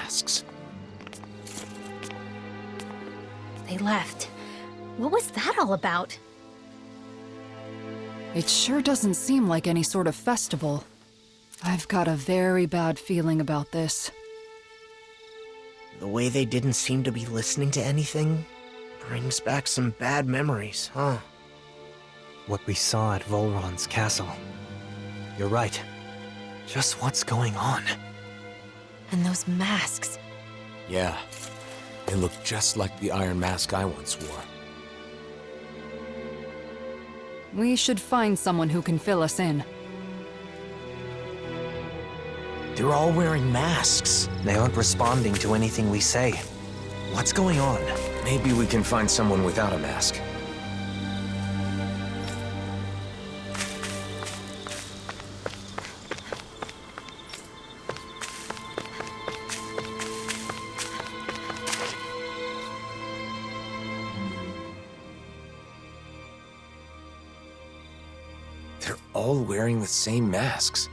masks. They left. What was that all about? It sure doesn't seem like any sort of festival. I've got a very bad feeling about this. The way they didn't seem to be listening to anything brings back some bad memories, huh? What we saw at Volron's castle. You're right. Just what's going on? And those masks. Yeah. They look just like the iron mask I once wore. We should find someone who can fill us in. They're all wearing masks. They aren't responding to anything we say. What's going on? Maybe we can find someone without a mask. They're all wearing the same masks.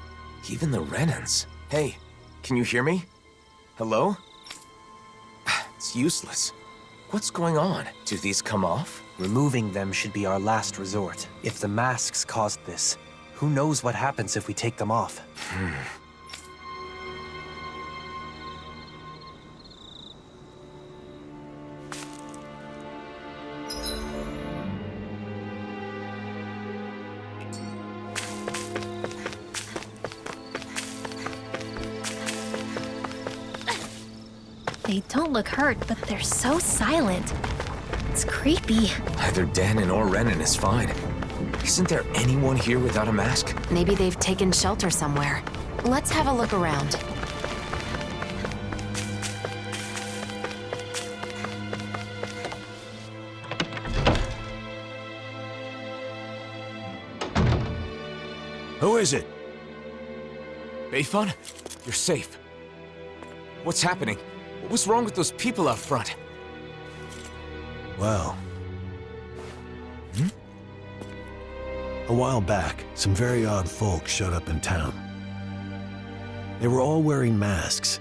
Even the Renans. Hey, can you hear me? Hello? It's useless. What's going on? Do these come off? Removing them should be our last resort. If the masks caused this, who knows what happens if we take them off? They don't look hurt, but they're so silent. It's creepy. Either Dahna or Rena is fine. Isn't there anyone here without a mask? Maybe they've taken shelter somewhere. Let's have a look around. Who is it? Beifun? You're safe. What's happening? What was wrong with those people out front? Well... A while back, some very odd folk showed up in town. They were all wearing masks,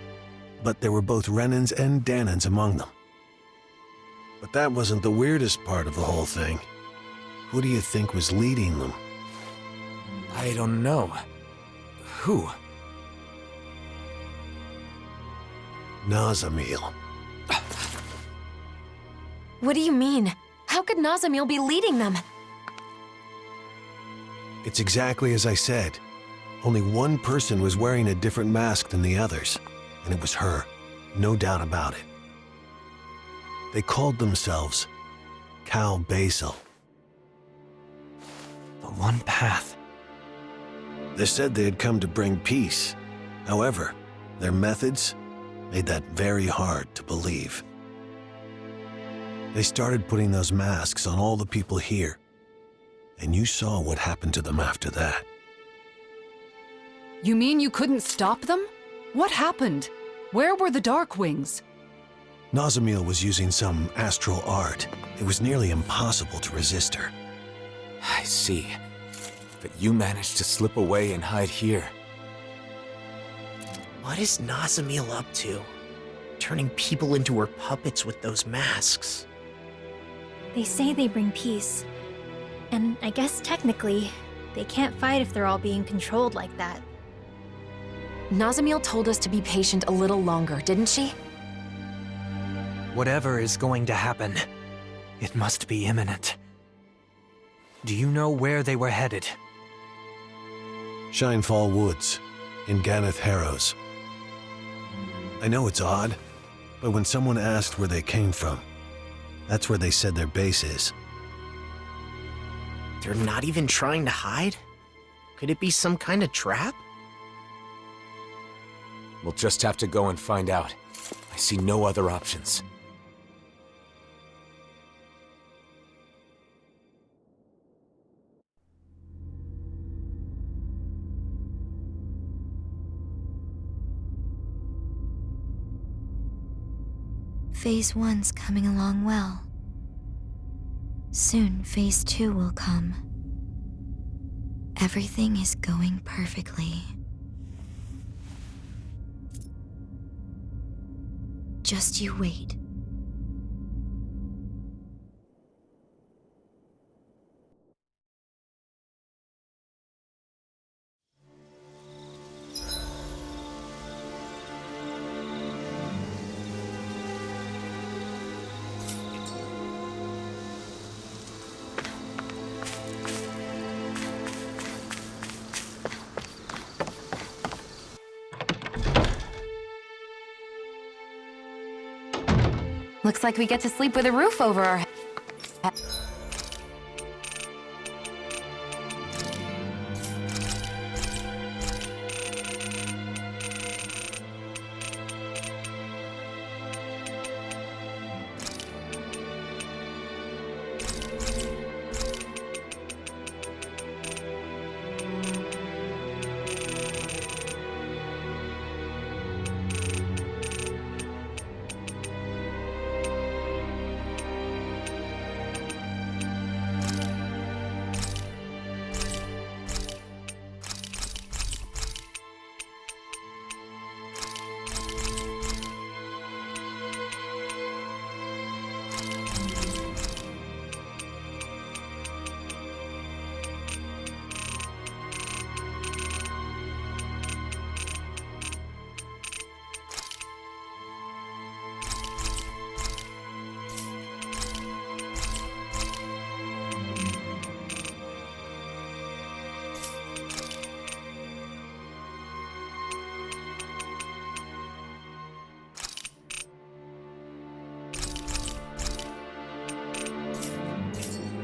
but there were both Renans and Dahnans among them. But that wasn't the weirdest part of the whole thing. Who do you think was leading them? I don't know. Who? Nazamil. What do you mean? How could Nazamil be leading them? It's exactly as I said. Only one person was wearing a different mask than the others, and it was her, no doubt about it. They called themselves Cal Basil. The one path. They said they had come to bring peace. However, their methods made that very hard to believe. They started putting those masks on all the people here, and you saw what happened to them after that. You mean you couldn't stop them? What happened? Where were the Dark Wings? Nazamil was using some astral art. It was nearly impossible to resist her. I see. But you managed to slip away and hide here. What is Nazamil up to? Turning people into her puppets with those masks. They say they bring peace. And I guess technically, they can't fight if they're all being controlled like that. Nazamil told us to be patient a little longer, didn't she? Whatever is going to happen, it must be imminent. Do you know where they were headed? Shinefall Woods, in Ganeth Harrows. I know it's odd, but when someone asked where they came from, that's where they said their base is. They're not even trying to hide? Could it be some kind of trap? We'll just have to go and find out. I see no other options. Phase 1's coming along well. Soon, Phase 2 will come. Everything is going perfectly. Just you wait. Looks like we get to sleep with a roof over our head.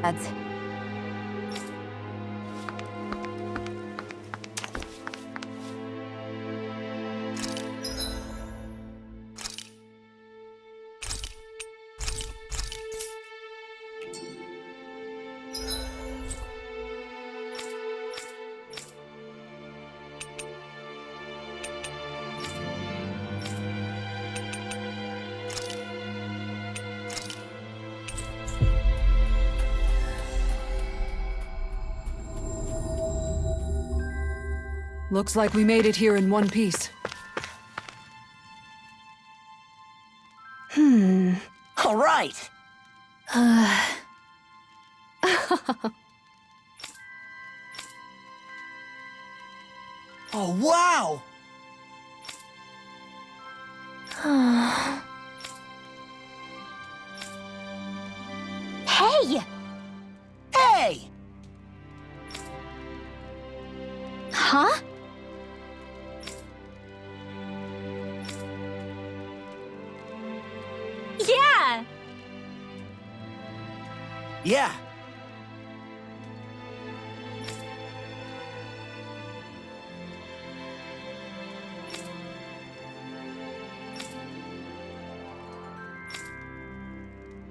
That's... Looks like we made it here in one piece. All right. Oh, wow! Hey! Hey! Huh? Yeah! Yeah.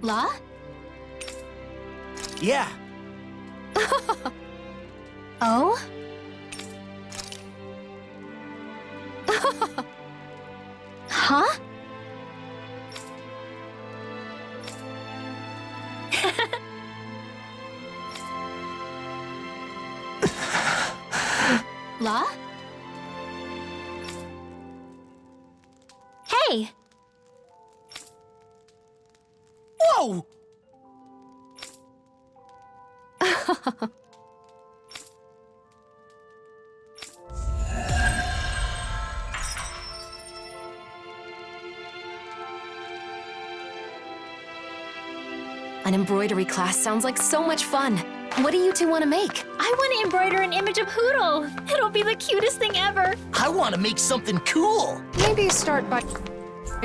La? Yeah. Oh? Huh? La? Hey! Whoa! An embroidery class sounds like so much fun. What do you two want to make? I want to embroider an image of Hootle. It'll be the cutest thing ever. I want to make something cool. Maybe start by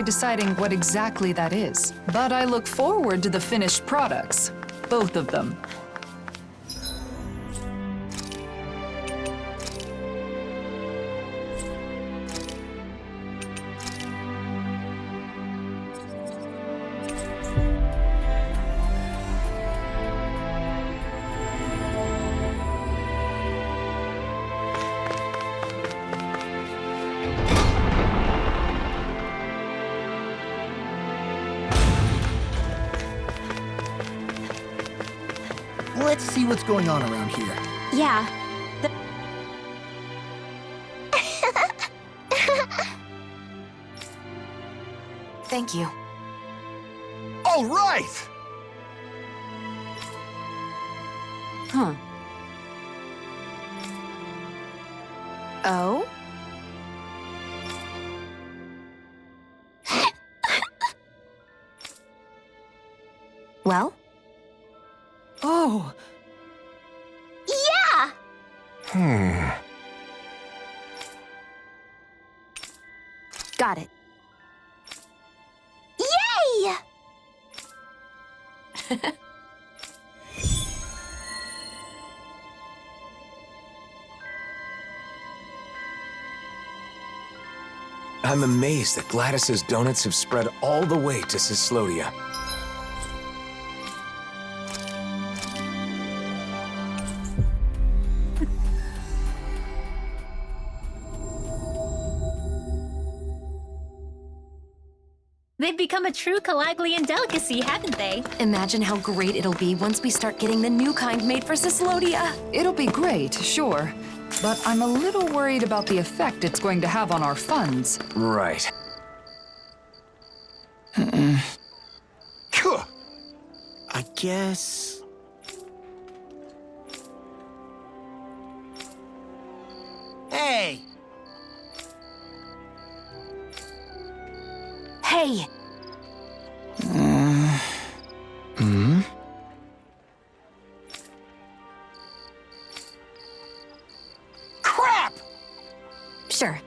deciding what exactly that is. But I look forward to the finished products. Both of them. Let's see what's going on around here. Yeah. Thank you. All right! Huh. Oh? Well? Oh, Yeah! Got it. Yay! I'm amazed that Gladys's donuts have spread all the way to Cyslodia. They've become a true Calaglian delicacy, haven't they? Imagine how great it'll be once we start getting the new kind made for Cyslodia. it'll be great, sure. But I'm a little worried about the effect it's going to have on our funds. Right. Kuh. I guess... Hey! Hey! Crap! Sure.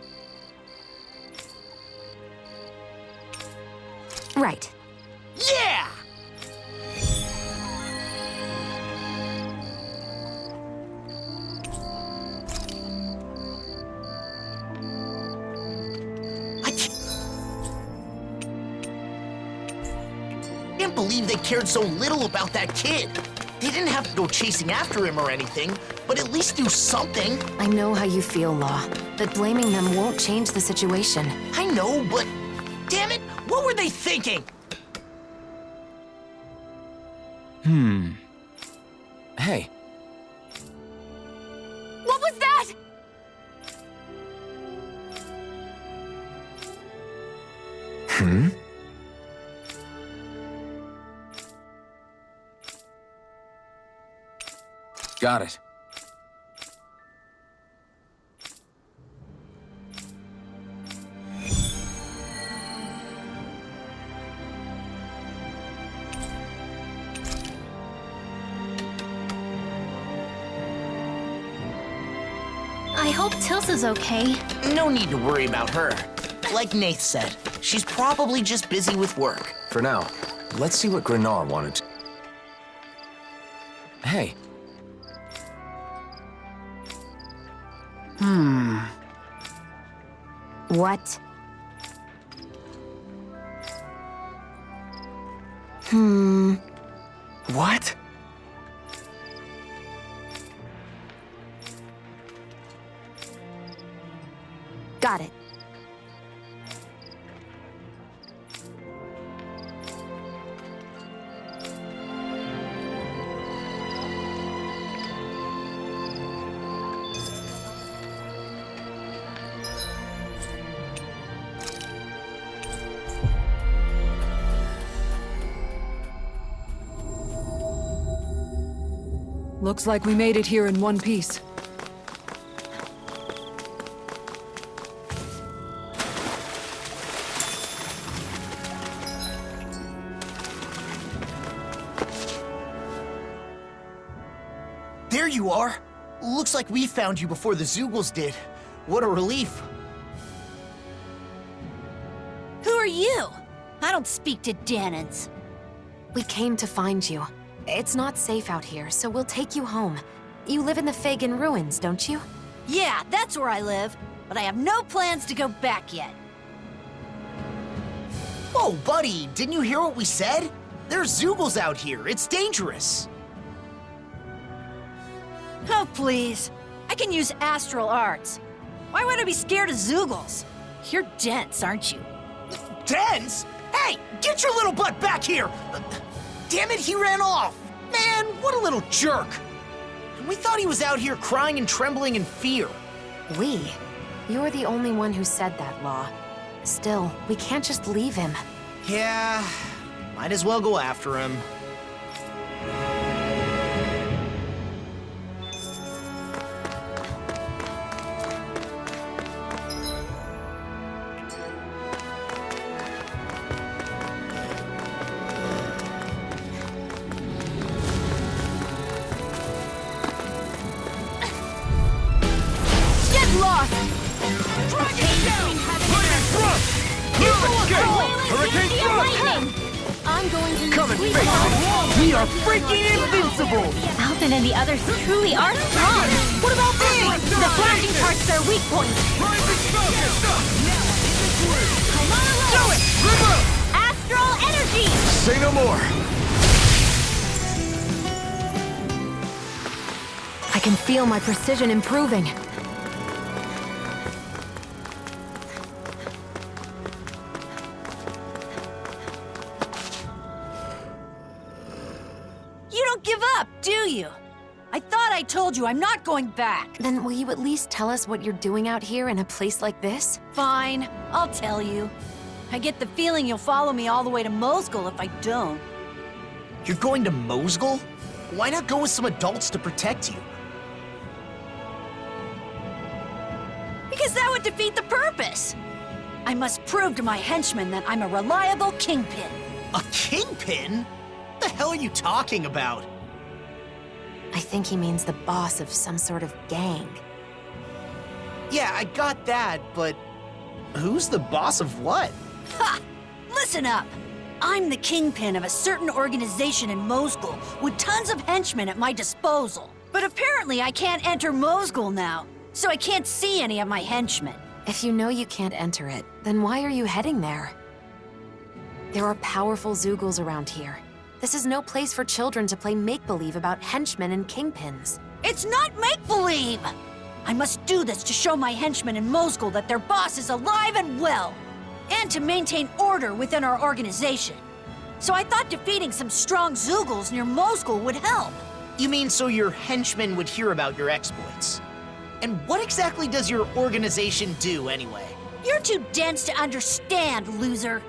Right. Yeah! I can't believe they cared so little about that kid. They didn't have to go chasing after him or anything, but at least do something. I know how you feel, Law, but blaming them won't change the situation. I know, but damn it, what were they thinking? Hey, What was that? got it. I hope Tilsa's okay. No need to worry about her. Like Nath said, she's probably just busy with work. For now, let's see what Grenar wanted to... Hey, What? what? Got it. Looks like we made it here in one piece. There you are. Looks like we found you before the Zoogles did. What a relief. Who are you? I don't speak to Danans. We came to find you. It's not safe out here, so we'll take you home. You live in the Fagin ruins, don't you? Yeah, that's where I live, but I have no plans to go back yet. Whoa, buddy, didn't you hear what we said? There's Zoogles out here. It's dangerous. Oh, please. I can use astral arts. Why would I be scared of Zoogles? You're dense, aren't you? Dense? Hey, get your little butt back here! Damn it, he ran off! Man, what a little jerk! We thought he was out here crying and trembling in fear. We? You're the only one who said that, Law. Still, we can't just leave him. Yeah, might as well go after him. We are freaking invincible! Alvin and the others truly are strong. What about me? The flashing chart's their weak point. Do it! River! Astral energy! Say no more! I can feel my precision improving. You don't give up, do you? I thought I told you I'm not going back. Then will you at least tell us what you're doing out here in a place like this? Fine, I'll tell you. I get the feeling you'll follow me all the way to Moscow if I don't. You're going to Mosgul? Why not go with some adults to protect you? Because that would defeat the purpose. I must prove to my henchmen that I'm a reliable kingpin. A kingpin? What the hell are you talking about? I think he means the boss of some sort of gang. Yeah, I got that, but who's the boss of what? Ha! Listen up! I'm the kingpin of a certain organization in Mosgul with tons of henchmen at my disposal. But apparently I can't enter Mosgul now, so I can't see any of my henchmen. If you know you can't enter it, then why are you heading there? There are powerful Zoogl's around here. This is no place for children to play make-believe about henchmen and kingpins. It's not make-believe! I must do this to show my henchmen in Mosgul that their boss is alive and well, and to maintain order within our organization. So I thought defeating some strong Zoogles near Mosgul would help. You mean so your henchmen would hear about your exploits? And what exactly does your organization do, anyway? You're too dense to understand, loser.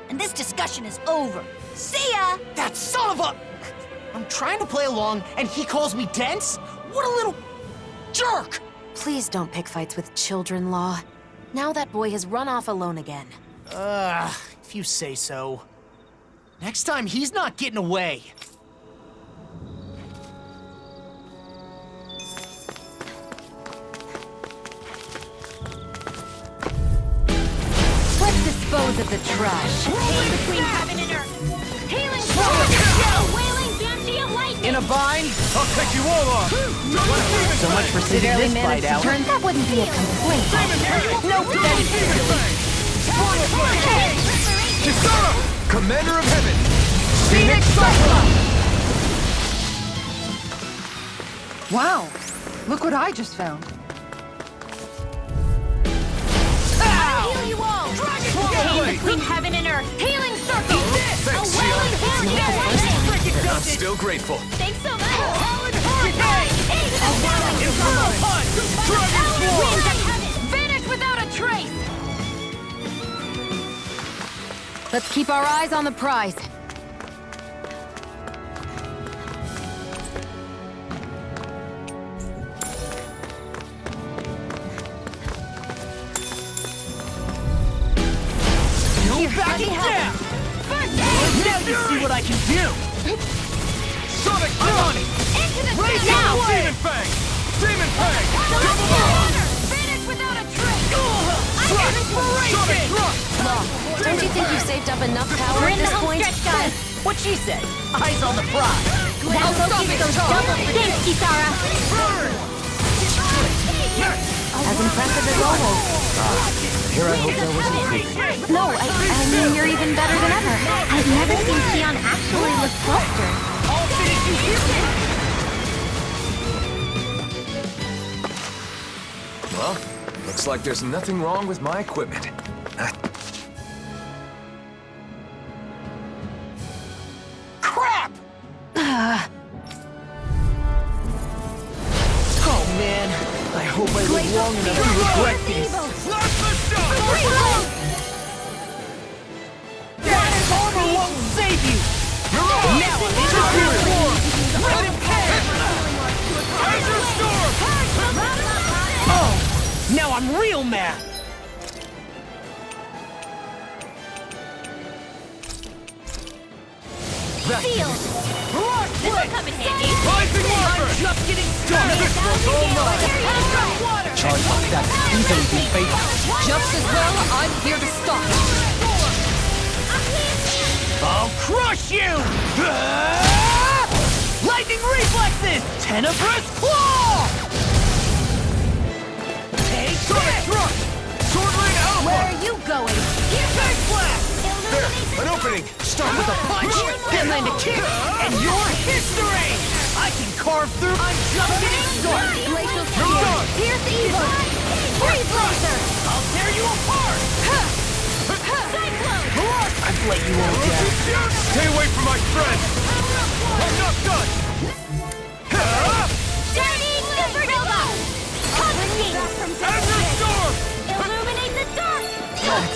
And this discussion is over. See ya! That son of a... I'm trying to play along, and he calls me dense? What a little... jerk! Please don't pick fights with children, Law. Now that boy has run off alone again. If you say so. Next time, he's not getting away. Let's dispose of the trash. Between heaven and earth. Healing wailing banshee of lightning. In a bind? I'll take you all off! So much for sitting this fight out. That wouldn't be a complaint. No pathetic. Kisara! Commander of Heaven! Phoenix Cyclops! Wow, look what I just found. Heal you all! Dragon between heaven and earth. Healing circle. Thanks, A wailing banshee of lightning. I'm still grateful. Thanks so much. A wailing circle. Winds of heaven. Vanish without a trace. Let's keep our eyes on the prize. Backing down! Now you see what I can do! Sonic Run! Into the Raise now! your Demon Fang! Demon Fang! Vanish without a trace. Sonic Thrust! Don't you think you've saved up enough power We're at in the this home point? stretch, guys. What she said? Eyes on the prize! That'll focus those double. Thanks, Kisara. As impressive as always. Here I hope there wasn't creeping. No, I mean you're even better than ever. I've never seen Xion actually look flustered. I'll finish you here! Well, looks like there's nothing wrong with my equipment. Crap! Oh man, I hope I live long enough to regret this. Blast the shot! Now I'm real mad! Field! This will come in handy. Rising Walker! I'm just getting started. Charge like that could easily be fatal. Just as well, I'm here to stop it. I'll crush you! Lightning reflexes! Tenebrous claw! Take Sonic Thrust! Sword Lane Alpha! Where are you going? Face blast! There! An opening! Start with a punch, then land a kick, and you're history! I can carve through. I'm just getting started! Glacial You're Spear. done! Here's the evil. Freeze laser. I'll tear you apart! Cyclone. I've let you all down. Stay away from my friend! I'm not done! Dirty Supernova. Cosmic Beam. Azure Storm! Illuminate the dark. I'm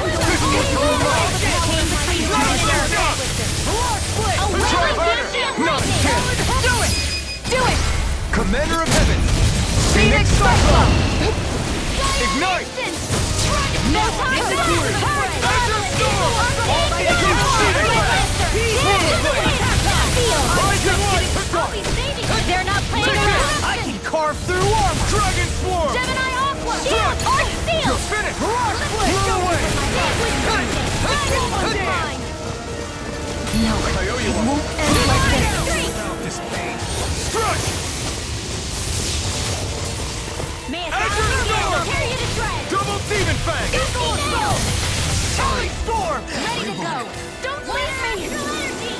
This is all mine! Try harder! Not a chance! Do it. Do it. Commander of Heaven! Phoenix Cyclone! Ignite! No time to lose. Azure Storm! All They're not playing around. I can carve through armor! Dragon Swarm! Gemini Aqua. Shield. Arc Seal. You're finished! Blow away! No, I owe you one. won't end like this. This pain. Struck! May it Azure Storm! tear you to shreds. Double Demon Fang! Sonic Storm! Ready to go. Don't waste magical energy.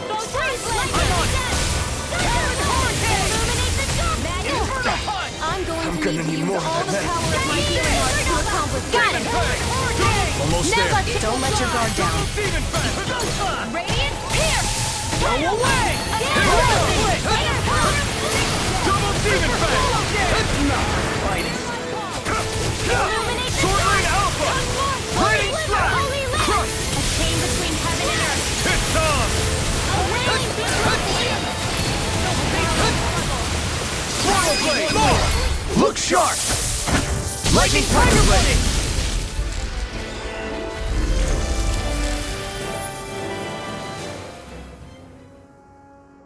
Go freeze blade. Illuminate the dark. I'm going to need more all of the that. power of my healing arts to accomplish. Got it. Almost Now there. let's don't let your guard down. Double Demon Fang! Radiant pierce. Go away! Double Demon Fang! Sword Lane Alpha! Raining Strike! Crush! A chain between heaven and earth. It's on! A wailing Throttle Blade! More! Look sharp! Lightning Tiger ready!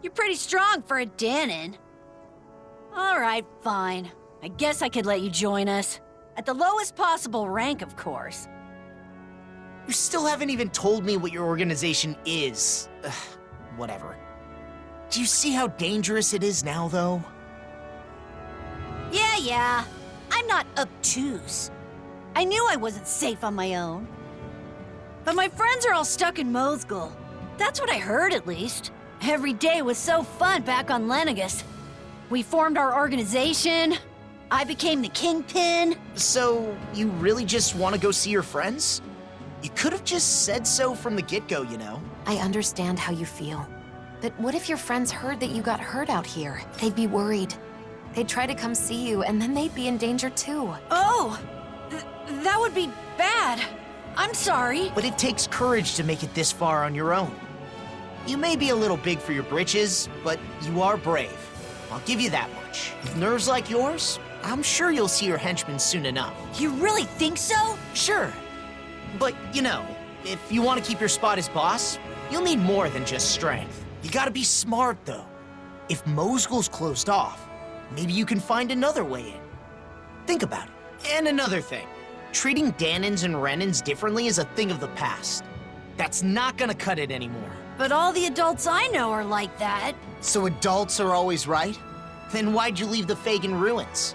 You're pretty strong for a Dahnan. All right, fine. I guess I could let you join us. At the lowest possible rank, of course. You still haven't even told me what your organization is. Ugh, whatever. Do you see how dangerous it is now, though? Yeah. I'm not obtuse. I knew I wasn't safe on my own. But my friends are all stuck in Mosgul. That's what I heard, at least. Every day was so fun back on Lenegus. We formed our organization. I became the Kingpin. So, you really just want to go see your friends? You could have just said so from the get-go, you know? I understand how you feel. But what if your friends heard that you got hurt out here? They'd be worried. They'd try to come see you, and then they'd be in danger too. Oh, that would be bad. I'm sorry. But it takes courage to make it this far on your own. You may be a little big for your britches, but you are brave. I'll give you that much. With nerves like yours, I'm sure you'll see your henchmen soon enough. You really think so? Sure. But, you know, if you want to keep your spot as boss, you'll need more than just strength. You gotta be smart, though. If Mosgul's closed off, maybe you can find another way in. Think about it. And another thing. Treating Dahnans and Renans differently is a thing of the past. That's not gonna cut it anymore. But all the adults I know are like that. So adults are always right? Then why'd you leave the Fagin ruins?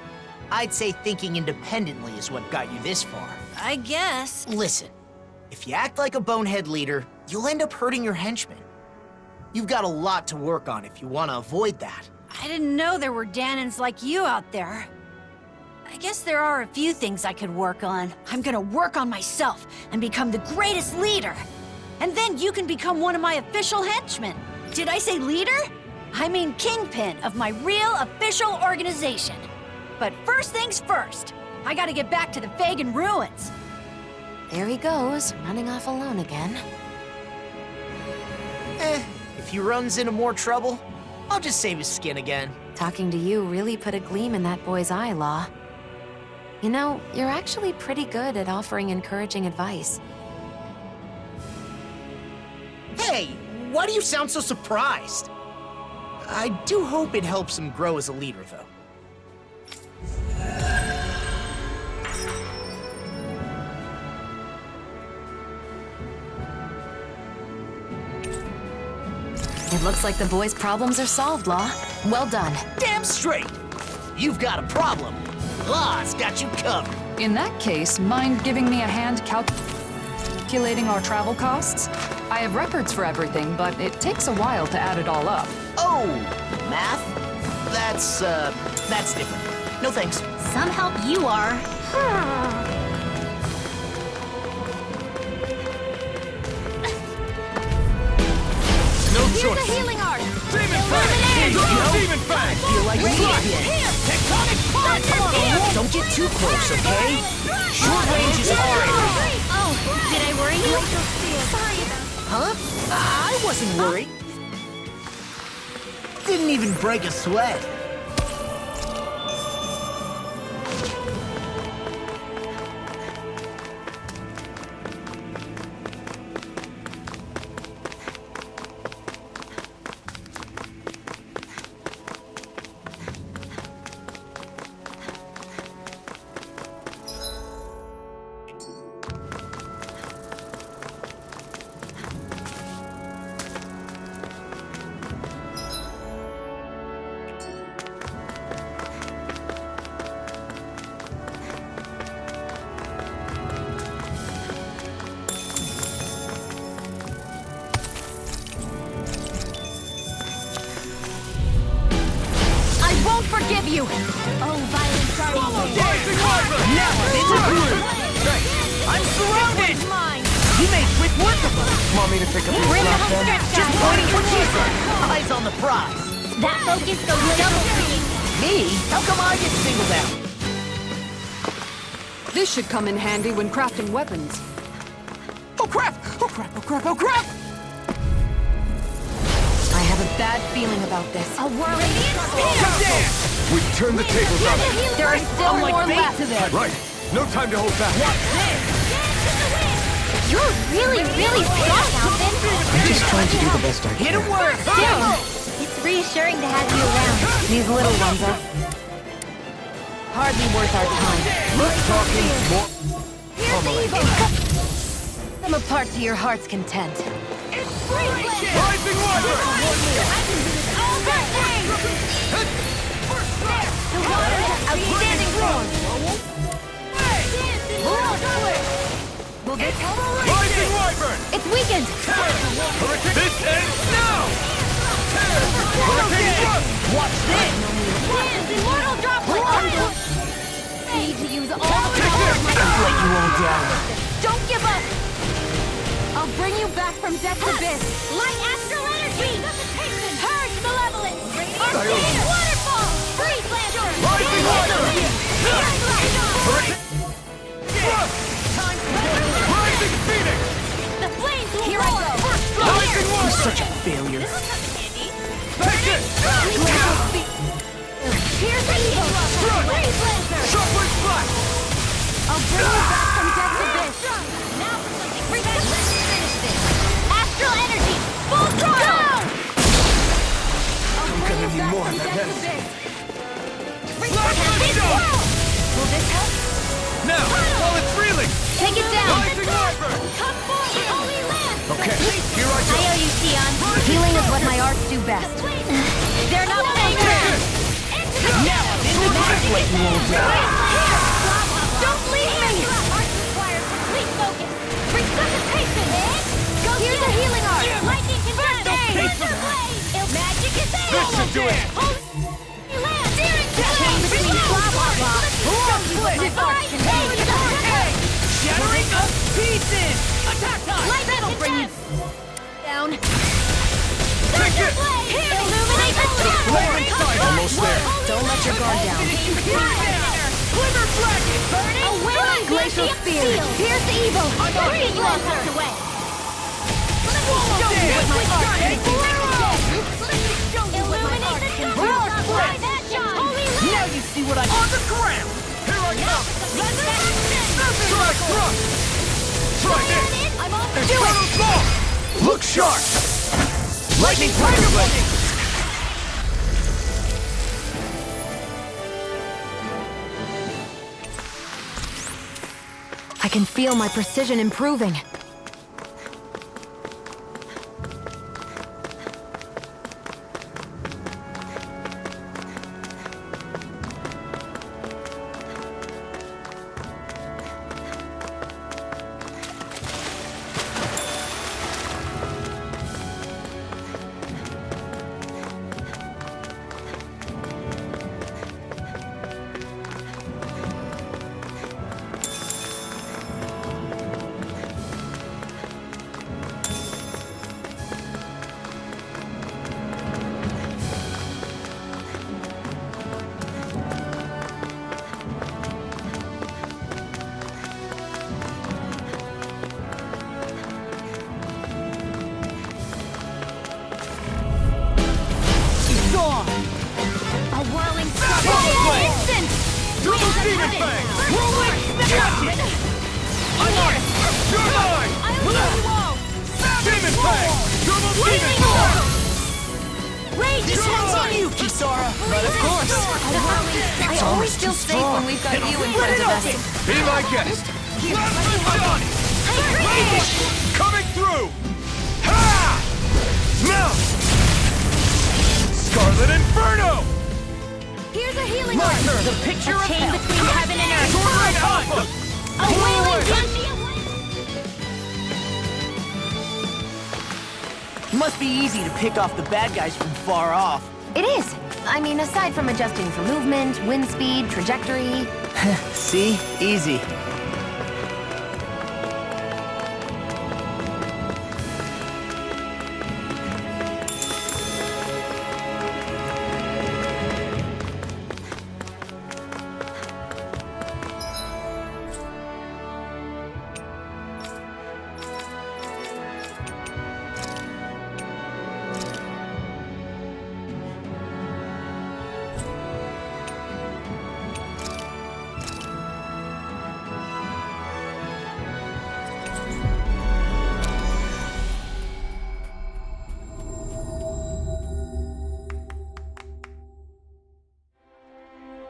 I'd say thinking independently is what got you this far. I guess. Listen, if you act like a bonehead leader, you'll end up hurting your henchmen. You've got a lot to work on if you want to avoid that. I didn't know there were Dahnans like you out there. I guess there are a few things I could work on. I'm gonna work on myself and become the greatest leader. And then you can become one of my official henchmen. Did I say leader? I mean kingpin of my real official organization. But first things first, I gotta get back to the Fagin ruins. There he goes, running off alone again. If he runs into more trouble, I'll just save his skin again. Talking to you really put a gleam in that boy's eye, Law. You know, you're actually pretty good at offering encouraging advice. Hey, why do you sound so surprised? I do hope it helps him grow as a leader, though. It looks like the boy's problems are solved, Law. Well done. Damn straight! You've got a problem. Law's got you covered. In that case, mind giving me a hand calculating our travel costs? I have records for everything, but it takes a while to add it all up. Oh, math? That's different. No thanks. Some help you are. No Here's choice. a healing art! Demon Fang! Demon Fang! Feel like we need it. Tectonic punch! Don't get too close, okay? Short range is our area. Oh, did I worry you? Sorry about Huh? I wasn't worried. Didn't even break a sweat. Forgive you! Oh, violent guardian! Now I'm surrounded! Mine! You made quick work of us! Want me to pick up your We're in the slack home then? stretch, Just guys! pointing for Jesus! Eyes on the prize! that focus goes double speed. Me? How come I get singled out? This should come in handy when crafting weapons. Oh crap! Oh crap! Oh crap! Oh crap! I have a bad feeling about this. A worry! We turn the tables on it. There are still I'm like more bait left to them. Right. No time to hold back. You're really, really strong, Alvin. I'm just trying to do the best I Hit can. him where it hurts! It's reassuring to have you around. These little ones are hardly worth our time. Less talking, more... Them apart to your heart's content. Rising Wyvern! Outstanding form! Rising Wyvern! It's weakened! This ends now! Hurricane Thrust! Watch this! Immortal droplet! I need to use all the power of my Let you all down. Don't give up! I'll bring you back from death's abyss! Light astral energy! Purge malevolence! Arcane waterfall! Freeze lancer! Rising Wyvern! Hurricane Thrust! Rising Phoenix! The flames will roar! Rising Wyvern! Such a failure. Take it! Here's the evil! Freeze lancer! Shockwave Splash! I'll bring you back from death's abyss! Now for something freaking finish this! Astral energy! Full throttle! I'm gonna need more of that medicine. Will this help? Now, while it's reeling! Take it down! Rising Wyvern! Come forward, Holy Land! Okay, here I I go! owe you, Sion. Healing is what my arts do best. They're not playing around! Now I'm in the back. Let you all down. Don't leave me! Arts require complete focus! Resuscitation! Here's a healing art! Lightning can Magic is there! This should do it! Holy Land! Searing between blah blah blah! Shattering of pieces! Attack time! That'll bring you down! Take it! Illuminate the storm! Almost there. Don't let your guard down. Quiver dragon! Burning! A wailing glacial spear! Pierce evil! Freeze lancer! Now you see what I on the ground! Here I come! Strike thrust! Try this! I'm on Infernal claw! Look sharp! Lightning tiger blade! I can feel my precision improving. I always feel safe when we've got you in front of us. Be my guest! Coming through! Ha! Now! Scarlet Inferno! Here's a healing My arm. turn! The picture of chain between heaven and earth. Sword Alpha! A wailing Must be easy to pick off the bad guys from far off. It is. I mean, aside from adjusting for movement, wind speed, trajectory. See? Easy.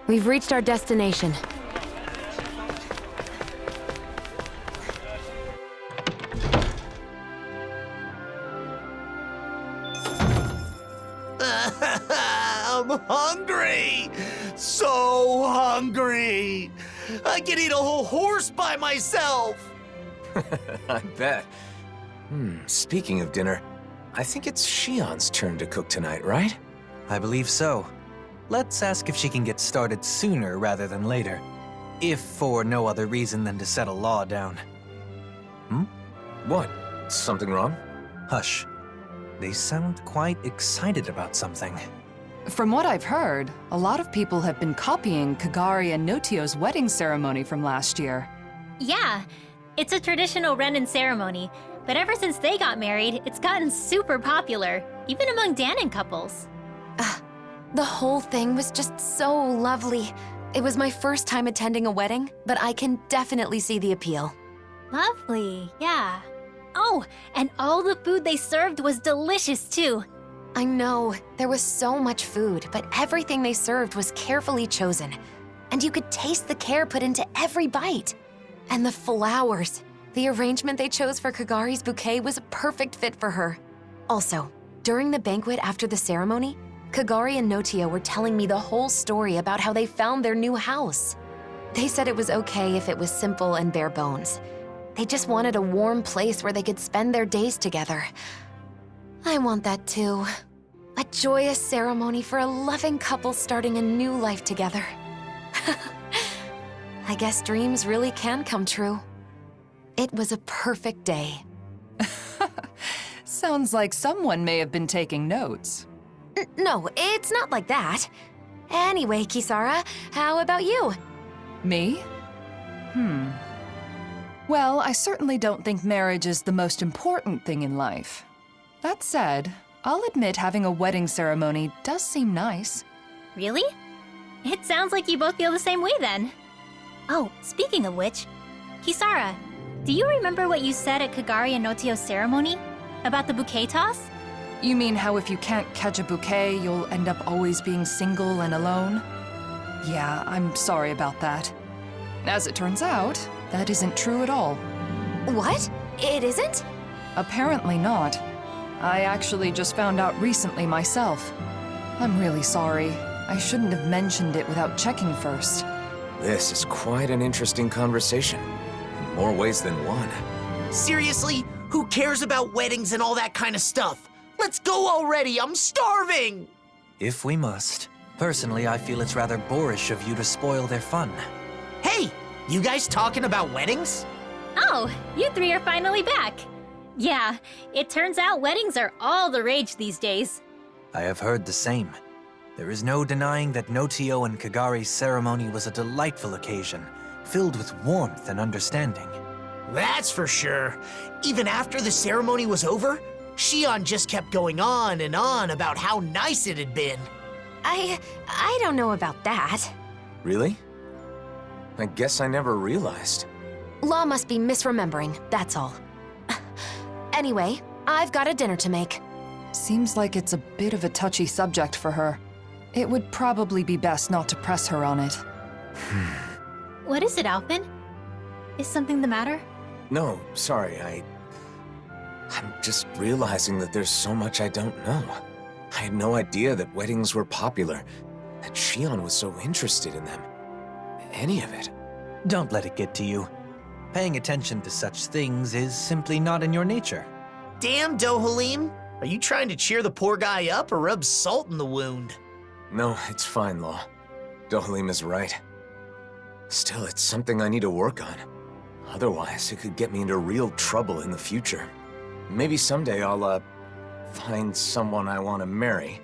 We've reached our destination. I'm hungry! So hungry! I could eat a whole horse by myself! I bet. Speaking of dinner, I think it's Shion's turn to cook tonight, right? I believe so. Let's ask if she can get started sooner rather than later. If for no other reason than to set a law down. What? Something wrong? Hush. They sound quite excited about something. From what I've heard, a lot of people have been copying Kagari and Notio's wedding ceremony from last year. Yeah, it's a traditional Renin ceremony, but ever since they got married, it's gotten super popular, even among Dahnan couples. The whole thing was just so lovely. It was my first time attending a wedding, but I can definitely see the appeal. Lovely, yeah. Oh, and all the food they served was delicious too. I know, there was so much food, but everything they served was carefully chosen. And you could taste the care put into every bite. And the flowers. The arrangement they chose for Kagari's bouquet was a perfect fit for her. Also, during the banquet after the ceremony, Kagari and Notio were telling me the whole story about how they found their new house. They said it was okay if it was simple and bare bones. They just wanted a warm place where they could spend their days together. I want that too. A joyous ceremony for a loving couple starting a new life together. I guess dreams really can come true. It was a perfect day. Sounds like someone may have been taking notes. No, it's not like that. Anyway, Kisara, how about you? Me? Well, I certainly don't think marriage is the most important thing in life. That said, I'll admit having a wedding ceremony does seem nice. Really? It sounds like you both feel the same way then. Oh, speaking of which, Kisara, do you remember what you said at Kagari and Notio's ceremony? About the bouquet toss? You mean how if you can't catch a bouquet, you'll end up always being single and alone? Yeah, I'm sorry about that. As it turns out, that isn't true at all. What? It isn't? Apparently not. I actually just found out recently myself. I'm really sorry. I shouldn't have mentioned it without checking first. This is quite an interesting conversation, in more ways than one. Seriously? Who cares about weddings and all that kind of stuff? Let's go already, I'm starving! If we must. Personally, I feel it's rather boorish of you to spoil their fun. Hey, you guys talking about weddings? Oh, you three are finally back. Yeah, it turns out weddings are all the rage these days. I have heard the same. There is no denying that Notio and Kagari's ceremony was a delightful occasion, filled with warmth and understanding. That's for sure. Even after the ceremony was over, Shion just kept going on and on about how nice it had been. I don't know about that. Really? I guess I never realized. Law must be misremembering, that's all. Anyway, I've got a dinner to make. Seems like it's a bit of a touchy subject for her. It would probably be best not to press her on it. What is it, Alphen? Is something the matter? No, sorry, I'm just realizing that there's so much I don't know. I had no idea that weddings were popular, that Shion was so interested in them. Any of it. Don't let it get to you. Paying attention to such things is simply not in your nature. Damn, Dohalim. Are you trying to cheer the poor guy up or rub salt in the wound? No, it's fine, Law. Dohalim is right. Still, it's something I need to work on. Otherwise, it could get me into real trouble in the future. Maybe someday I'll, find someone I want to marry.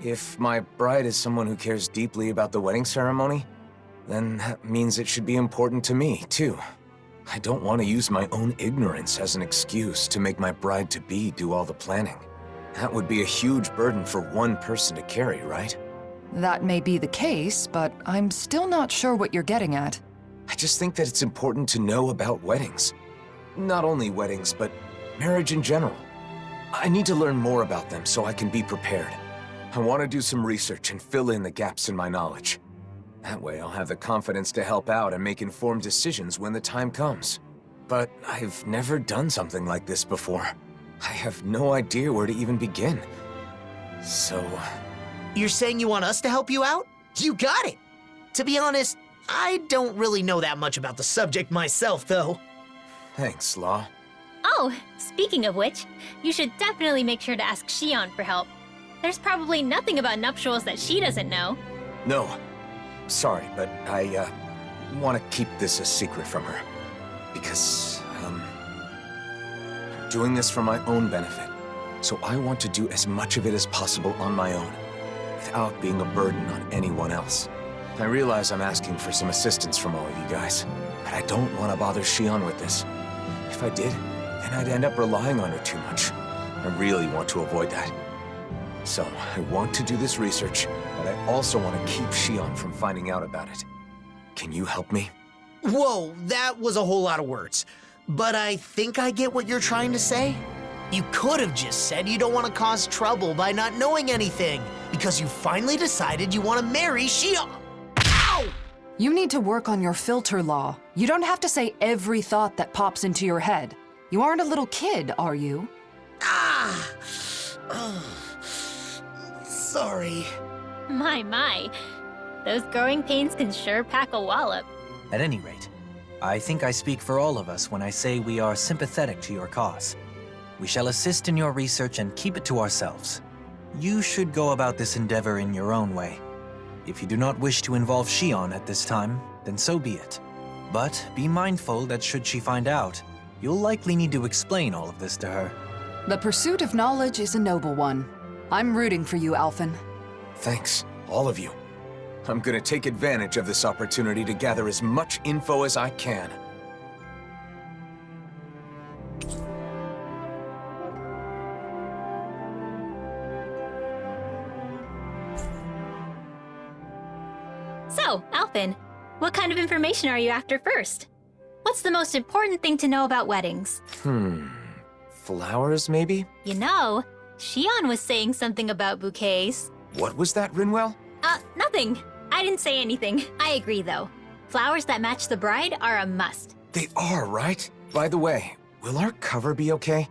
If my bride is someone who cares deeply about the wedding ceremony, then that means it should be important to me, too. I don't want to use my own ignorance as an excuse to make my bride-to-be do all the planning. That would be a huge burden for one person to carry, right? That may be the case, but I'm still not sure what you're getting at. I just think that it's important to know about weddings. Not only weddings, but marriage in general. I need to learn more about them so I can be prepared. I want to do some research and fill in the gaps in my knowledge. That way I'll have the confidence to help out and make informed decisions when the time comes. But I've never done something like this before. I have no idea where to even begin. So... You're saying you want us to help you out? You got it! To be honest, I don't really know that much about the subject myself, though. Thanks, Law. Oh, speaking of which, you should definitely make sure to ask Shion for help. There's probably nothing about nuptials that she doesn't know. No. Sorry, but I, want to keep this a secret from her. Because, I'm doing this for my own benefit. So I want to do as much of it as possible on my own, without being a burden on anyone else. I realize I'm asking for some assistance from all of you guys, but I don't want to bother Shion with this. If I did, then I'd end up relying on her too much. I really want to avoid that. So, I want to do this research, but I also want to keep Shion from finding out about it. Can you help me? Whoa, that was a whole lot of words. But I think I get what you're trying to say. You could have just said you don't want to cause trouble by not knowing anything, because you finally decided you want to marry Shion. Ow! You need to work on your filter, Law. You don't have to say every thought that pops into your head. You aren't a little kid, are you? Ah! Sorry. My. Those growing pains can sure pack a wallop. At any rate, I think I speak for all of us when I say we are sympathetic to your cause. We shall assist in your research and keep it to ourselves. You should go about this endeavor in your own way. If you do not wish to involve Shion at this time, then so be it. But be mindful that should she find out, you'll likely need to explain all of this to her. The pursuit of knowledge is a noble one. I'm rooting for you, Alphen. Thanks, all of you. I'm gonna take advantage of this opportunity to gather as much info as I can. So, Alphen, what kind of information are you after first? What's the most important thing to know about weddings? Flowers, maybe? You know, Shion was saying something about bouquets. What was that, Rinwell? Nothing. I didn't say anything. I agree, though. Flowers that match the bride are a must. They are, right? By the way, will our cover be okay?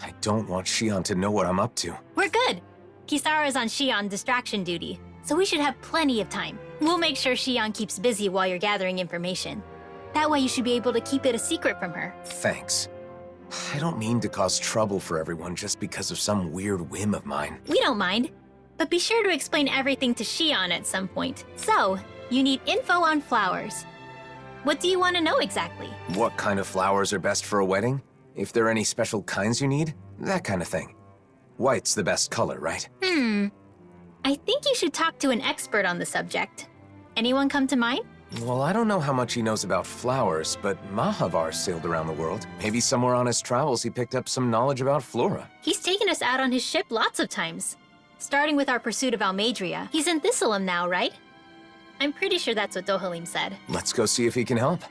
I don't want Shion to know what I'm up to. We're good. Kisara's on Shion distraction duty, so we should have plenty of time. We'll make sure Shion keeps busy while you're gathering information. That way you should be able to keep it a secret from her. Thanks. I don't mean to cause trouble for everyone just because of some weird whim of mine. We don't mind, but be sure to explain everything to Shion at some point. So, you need info on flowers. What do you want to know exactly? What kind of flowers are best for a wedding? If there are any special kinds you need? That kind of thing. White's the best color, right? I think you should talk to an expert on the subject. Anyone come to mind? Well, I don't know how much he knows about flowers, but Mahavar sailed around the world. Maybe somewhere on his travels he picked up some knowledge about flora. He's taken us out on his ship lots of times. Starting with our pursuit of Almadria. He's in Thistleum now, right? I'm pretty sure that's what Dohalim said. Let's go see if he can help.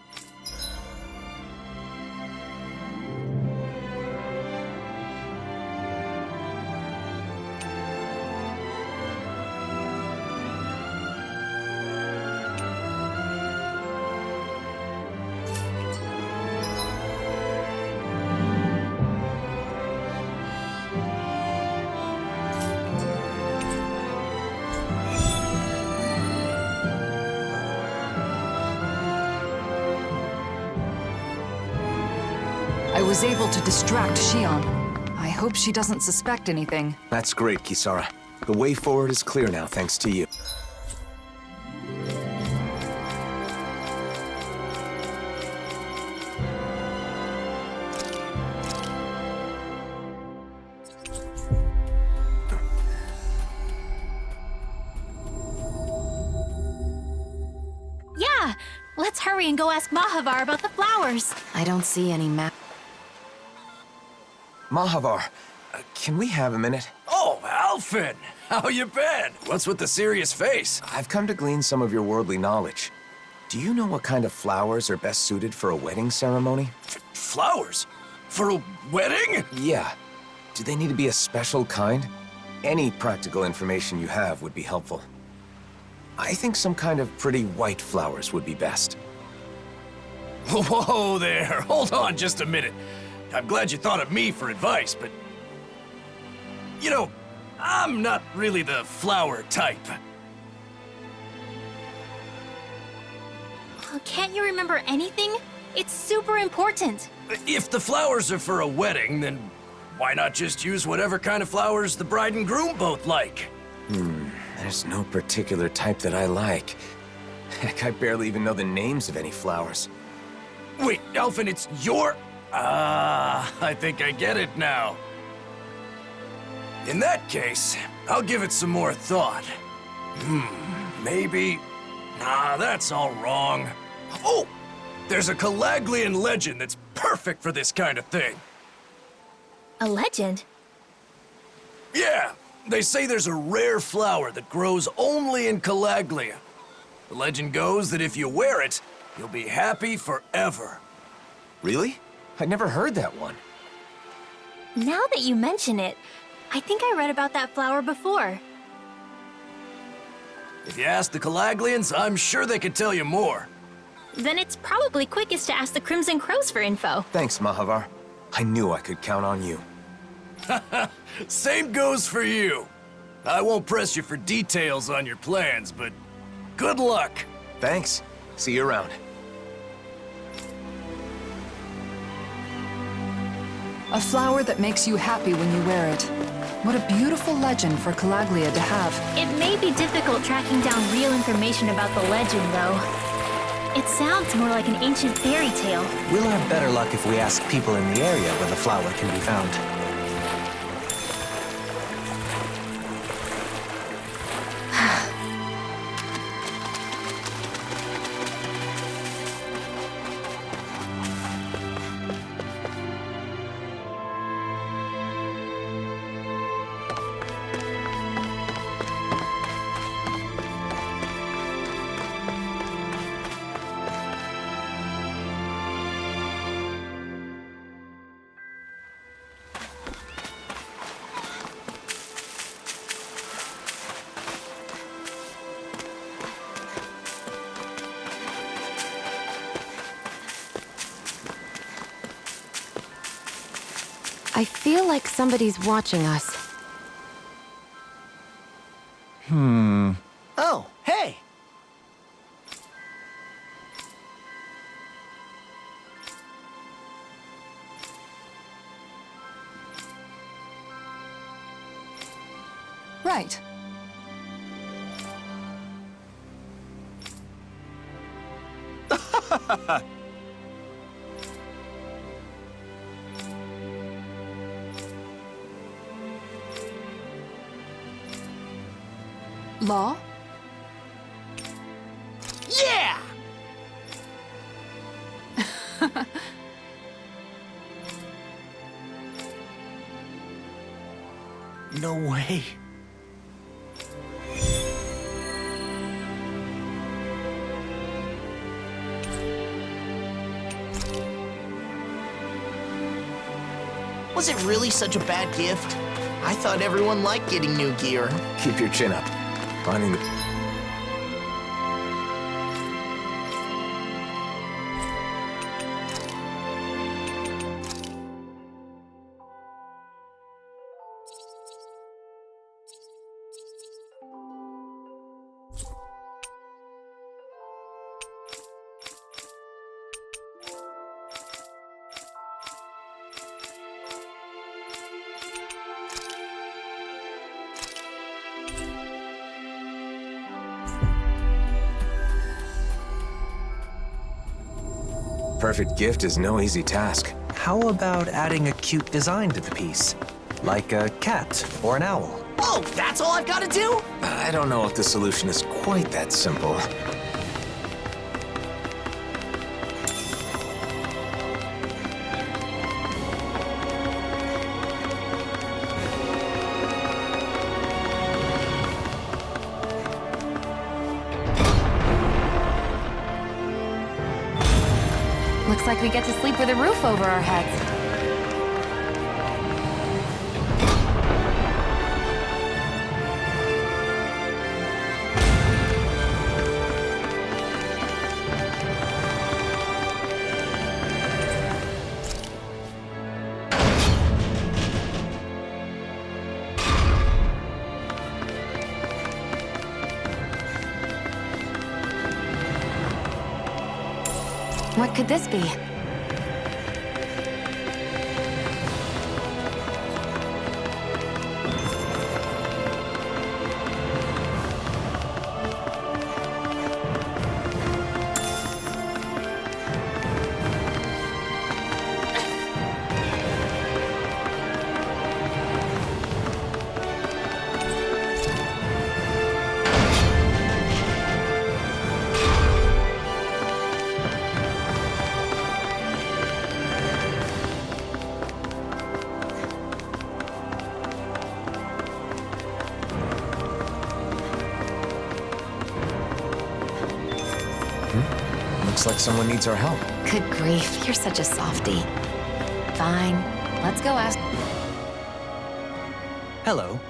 I was able to distract Shion. I hope she doesn't suspect anything. That's great, Kisara. The way forward is clear now, thanks to you. Yeah! Let's hurry and go ask Mahavar about the flowers. I don't see any map. Mahavar, can we have a minute? Oh, Alphen! How you been? What's with the serious face? I've come to glean some of your worldly knowledge. Do you know what kind of flowers are best suited for a wedding ceremony? Flowers? For a wedding? Yeah. Do they need to be a special kind? Any practical information you have would be helpful. I think some kind of pretty white flowers would be best. Whoa there, hold on just a minute. I'm glad you thought of me for advice, but... You know, I'm not really the flower type. Oh, can't you remember anything? It's super important. If the flowers are for a wedding, then why not just use whatever kind of flowers the bride and groom both like? There's no particular type that I like. Heck, I barely even know the names of any flowers. Wait, Alphen, it's your... I think I get it now. In that case, I'll give it some more thought. Maybe... Nah, that's all wrong. Oh! There's a Calaglian legend that's perfect for this kind of thing. A legend? Yeah, they say there's a rare flower that grows only in Calaglia. The legend goes that if you wear it, you'll be happy forever. Really? I'd never heard that one. Now that you mention it, I think I read about that flower before. If you ask the Calaglians, I'm sure they could tell you more. Then it's probably quickest to ask the Crimson Crows for info. Thanks, Mahavar. I knew I could count on you. Same goes for you. I won't press you for details on your plans, but good luck. Thanks. See you around. A flower that makes you happy when you wear it. What a beautiful legend for Calaglia to have. It may be difficult tracking down real information about the legend, though. It sounds more like an ancient fairy tale. We'll have better luck if we ask people in the area where the flower can be found. I feel like somebody's watching us. Oh, hey! Right. Law? Yeah! No way. Was it really such a bad gift? I thought everyone liked getting new gear. Keep your chin up. Finding the... Perfect gift is no easy task. How about adding a cute design to the piece? Like a cat or an owl? Oh, that's all I've got to do? I don't know if the solution is quite that simple. Looks like we get to sleep with a roof over our heads. What could this be? Looks like someone needs our help. Good grief, you're such a softie. Fine, let's go ask. Hello.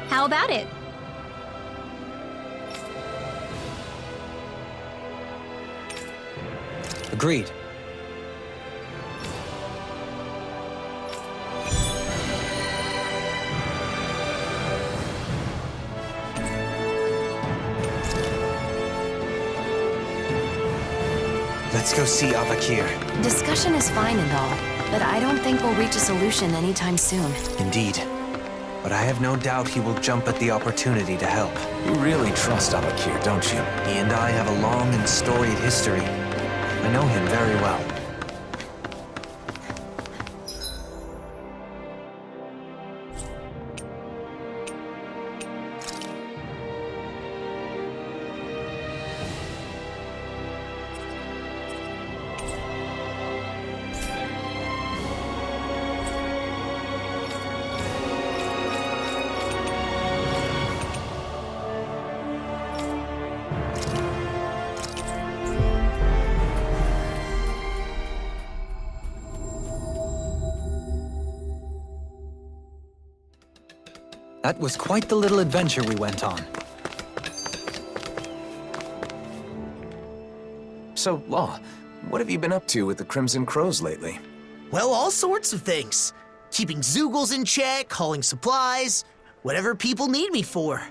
How about it? Agreed. Let's go see Avakir. Discussion is fine and all, but I don't think we'll reach a solution anytime soon. Indeed. But I have no doubt he will jump at the opportunity to help. You really trust Avakir, don't you? He and I have a long and storied history. I know him very well. That was quite the little adventure we went on. So, Law, what have you been up to with the Crimson Crows lately? Well, all sorts of things. Keeping Zoogles in check, hauling supplies, whatever people need me for.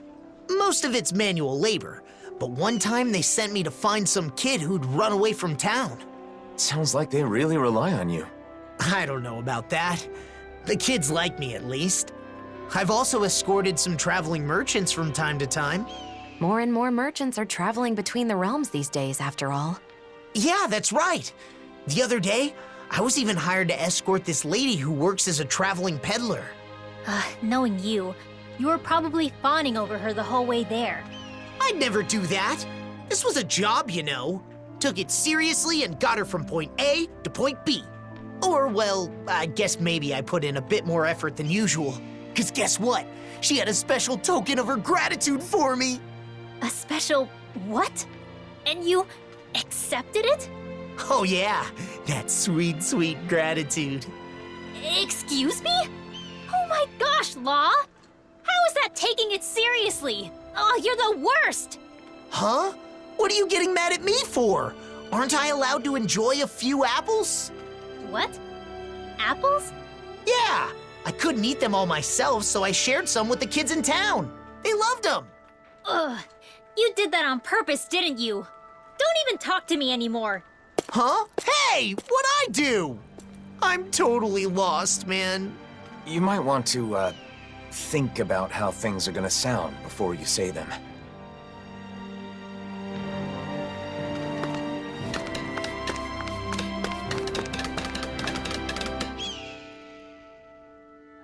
Most of it's manual labor, but one time they sent me to find some kid who'd run away from town. Sounds like they really rely on you. I don't know about that. The kids like me, at least. I've also escorted some traveling merchants from time to time. More and more merchants are traveling between the realms these days, after all. Yeah, that's right. The other day, I was even hired to escort this lady who works as a traveling peddler. Knowing you were probably fawning over her the whole way there. I'd never do that. This was a job, you know. Took it seriously and got her from point A to point B. Or, well, I guess maybe I put in a bit more effort than usual. 'Cause guess what? She had a special token of her gratitude for me. A special what? And you accepted it? Oh yeah, that sweet, sweet gratitude. Excuse me? Oh my gosh, Law! How is that taking it seriously? Oh, you're the worst! Huh? What are you getting mad at me for? Aren't I allowed to enjoy a few apples? What? Apples? Yeah, I couldn't eat them all myself, so I shared some with the kids in town. They loved them. Ugh, you did that on purpose, didn't you? Don't even talk to me anymore. Huh? Hey, what'd I do? I'm totally lost, man. You might want to, think about how things are gonna sound before you say them.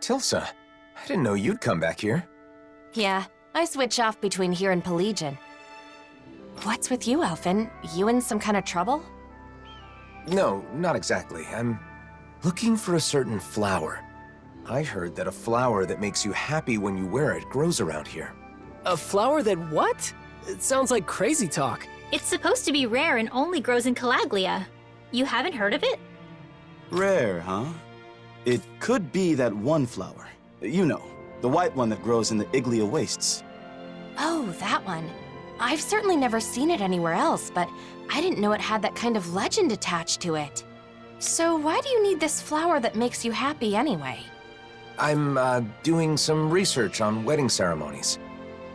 Tilsa, I didn't know you'd come back here. Yeah, I switch off between here and Pelagian. What's with you, Alphen? You in some kind of trouble? No, not exactly. I'm looking for a certain flower. I heard that a flower that makes you happy when you wear it grows around here. A flower that what? It sounds like crazy talk. It's supposed to be rare and only grows in Calaglia. You haven't heard of it? Rare, huh? It could be that one flower. You know, the white one that grows in the Iglia wastes. Oh, that one. I've certainly never seen it anywhere else, but I didn't know it had that kind of legend attached to it. So why do you need this flower that makes you happy anyway? I'm, doing some research on wedding ceremonies.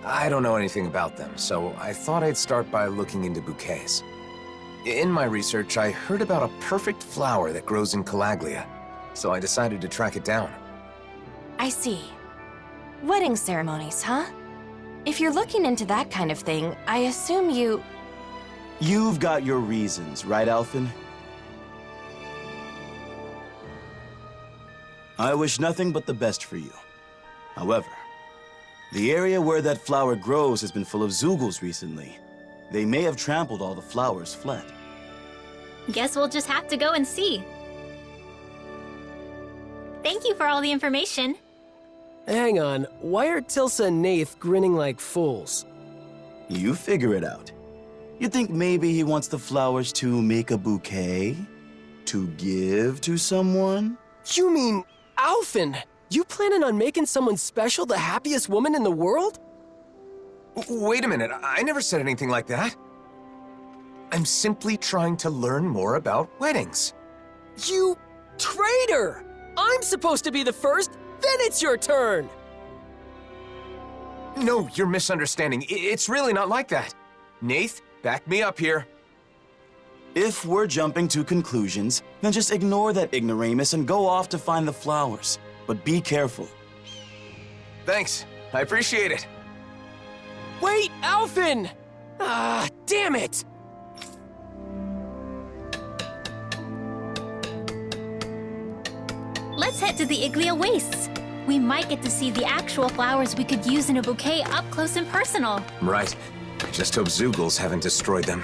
I don't know anything about them, so I thought I'd start by looking into bouquets. In my research, I heard about a perfect flower that grows in Calaglia, so I decided to track it down. I see. Wedding ceremonies, huh? If you're looking into that kind of thing, I assume you... You've got your reasons, right, Alphen? I wish nothing but the best for you. However, the area where that flower grows has been full of Zoogles recently. They may have trampled all the flowers fled. Guess we'll just have to go and see. Thank you for all the information. Hang on, why are Tilsa and Nath grinning like fools? You figure it out. You think maybe he wants the flowers to make a bouquet? To give to someone? You mean Alphen? You planning on making someone special the happiest woman in the world? Wait a minute, I never said anything like that. I'm simply trying to learn more about weddings. You traitor! I'm supposed to be the first, then it's your turn! No, you're misunderstanding. It's really not like that. Nath, back me up here. If we're jumping to conclusions, then just ignore that ignoramus and go off to find the flowers. But be careful. Thanks, I appreciate it. Wait, Alphen! Ah, damn it! Let's head to the Iglia Wastes. We might get to see the actual flowers we could use in a bouquet up close and personal. Right. I just hope Zoogles haven't destroyed them.